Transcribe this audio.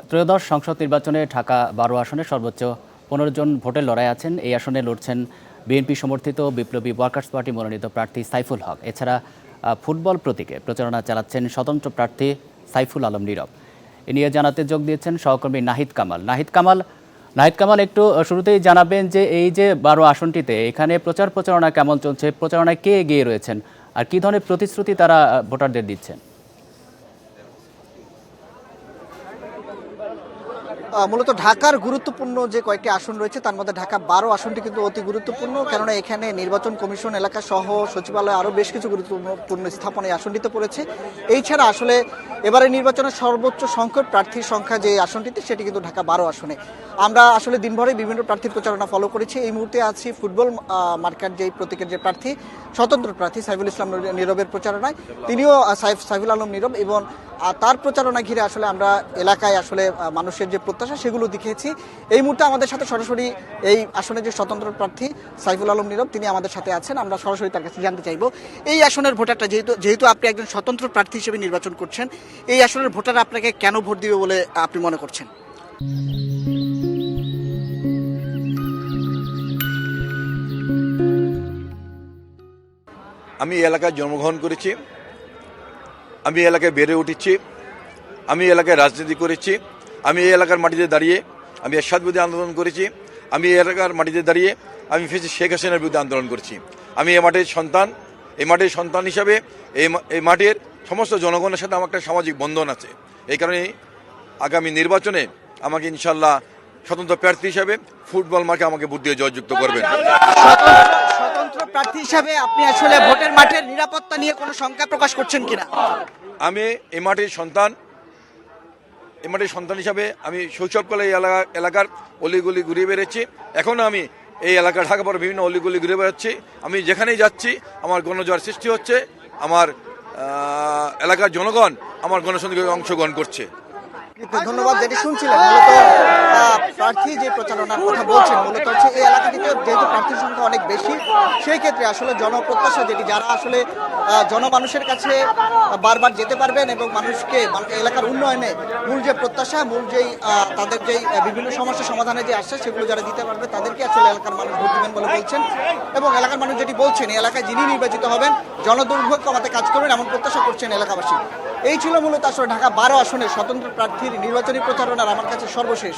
ত্রয়োদশ সংসদ নির্বাচনে ঢাকা 12 আসনে সর্বোচ্চ 15 জন ভোটের লড়াই আছেন। এই আসনে লড়ছেন বিএনপি সমর্থিত বিপ্লবী ওয়ার্কার্স পার্টি মনোনীত প্রার্থী সাইফুল হক। এছাড়া ফুটবল প্রতীকে প্রচারণা চালাচ্ছেন স্বতন্ত্র প্রার্থী সাইফুল আলম নীরব। এ নিয়ে জানাতে যোগ দিয়েছেন সহকর্মী নাহিদ কামাল, একটু শুরুতেই জানাবেন যে এই যে 12 আসনটিতে এখানে প্রচারণা কেমন চলছে, প্রচারণায় কে এগিয়ে রয়েছেন আর কী ধরনের প্রতিশ্রুতি তারা ভোটারদের দিচ্ছেন? মূলত ঢাকার গুরুত্বপূর্ণ যে কয়েকটি আসন রয়েছে তার মধ্যে ঢাকা 12 আসনটি কিন্তু অতি গুরুত্বপূর্ণ, কেননা এখানে নির্বাচন কমিশন এলাকা সহ সচিবালয় আরও বেশ কিছু গুরুত্বপূর্ণ স্থাপনা এই আসনটিতে পড়েছে। এই ছাড়া আসলে এবারে নির্বাচনের সর্বোচ্চ সংখ্যক প্রার্থীর সংখ্যা যে আসনটিতে সেটি কিন্তু ঢাকা 12 আসনে। আমরা আসলে দিনভরে বিভিন্ন প্রার্থীর প্রচারণা ফলো করেছি। এই মুহূর্তে আছি ফুটবল মার্কার যেই প্রতীকের যে প্রার্থী স্বতন্ত্র প্রার্থী সাইফুল ইসলাম নীরবের প্রচারণায়, তিনিও সাইফুল আলম নীরব, এবং তার প্রচারণা ঘিরে আসলে আমরা এলাকায় আসলে মানুষের যে প্রত্যাশা সেগুলো দেখিয়েছি। এই মুহূর্তে আমাদের সাথে সরাসরি এই আসনের যে স্বতন্ত্র প্রার্থী সাইফুল আলম নীরব তিনি আমাদের সাথে আছেন। আমরা সরাসরি তার কাছে জানতে চাইবো, এই আসনের ভোটারটা যেহেতু আপনি একজন স্বতন্ত্র প্রার্থী হিসেবে নির্বাচন করছেন, এই আসনের ভোটার আপনাকে কেন ভোট দিবে বলে আপনি মনে করছেন? আমি এলাকায় জন্মগ্রহণ করেছি, আমি এলাকায় বেড়ে উঠেছি, আমি এলাকায় রাজনীতি করেছি, আমি এই এলাকার মাটিতে দাঁড়িয়ে আমি এরশাদ বিরুদ্ধে আন্দোলন করেছি, আমি এই এলাকার মাটিতে দাঁড়িয়ে আমি শেখ হাসিনার বিরুদ্ধে আন্দোলন করেছি। আমি এই মাটির সন্তান হিসাবে এই মাটির সমস্ত জনগণের সাথে আমার একটা সামাজিক বন্ধন আছে। এই কারণে আগামী নির্বাচনে আমাকে ইনশাল্লাহ স্বতন্ত্র প্রার্থী হিসাবে ফুটবল মাঠে আমাকে ভোট দিয়ে জয়যুক্ত করবেন। স্বতন্ত্র প্রার্থী হিসাবে আপনি আসলে ভোটের মাঠের নিরাপত্তা নিয়ে কোনো শঙ্কা প্রকাশ করছেন কিনা? আমি এই মাটির সন্তান হিসাবে আমি শৈশবকালে এই এলাকার অলিগলি ঘুরে বেড়েছি। এখনও আমি এই এলাকা ঢাকা পরে বিভিন্ন অলিগলি ঘুরে বেড়াচ্ছি। আমি যেখানেই যাচ্ছি আমার গণজোয়ার সৃষ্টি হচ্ছে, আমার এলাকার জনগণ আমার গণসংযোগে অংশগ্রহণ করছে। ধন্যবাদ। যেটি শুনছিলেন মূলত প্রার্থী যে প্রচারণার কথা বলছেন, মূলত হচ্ছে এই এলাকাটিতে যেহেতু প্রার্থীর সংখ্যা অনেক বেশি, সেই ক্ষেত্রে আসলে জনপ্রত্যাশা যেটি যারা আসলে জনমানুষের কাছে বারবার যেতে পারবেন এবং মানুষকে এলাকার উন্নয়নে মূল যে প্রত্যাশা, মূল যেই তাদের যেই বিভিন্ন সমস্যা সমাধানে যে আশ্বাস সেগুলো যারা দিতে পারবে তাদেরকে আসলে এলাকার মানুষ ভোট দিবেন বলে বলছেন। এবং এলাকার মানুষ যেটি বলছেন, এই এলাকায় যিনি নির্বাচিত হবেন জনদুর্ভোগ কমাতে কাজ করবেন এমন প্রত্যাশা করছেন এলাকাবাসী। এই ছিল মূলত আসলে ঢাকা 12 আসনের স্বতন্ত্র প্রার্থীর নির্বাচনী প্রচারণার আমার কাছে সর্বশেষ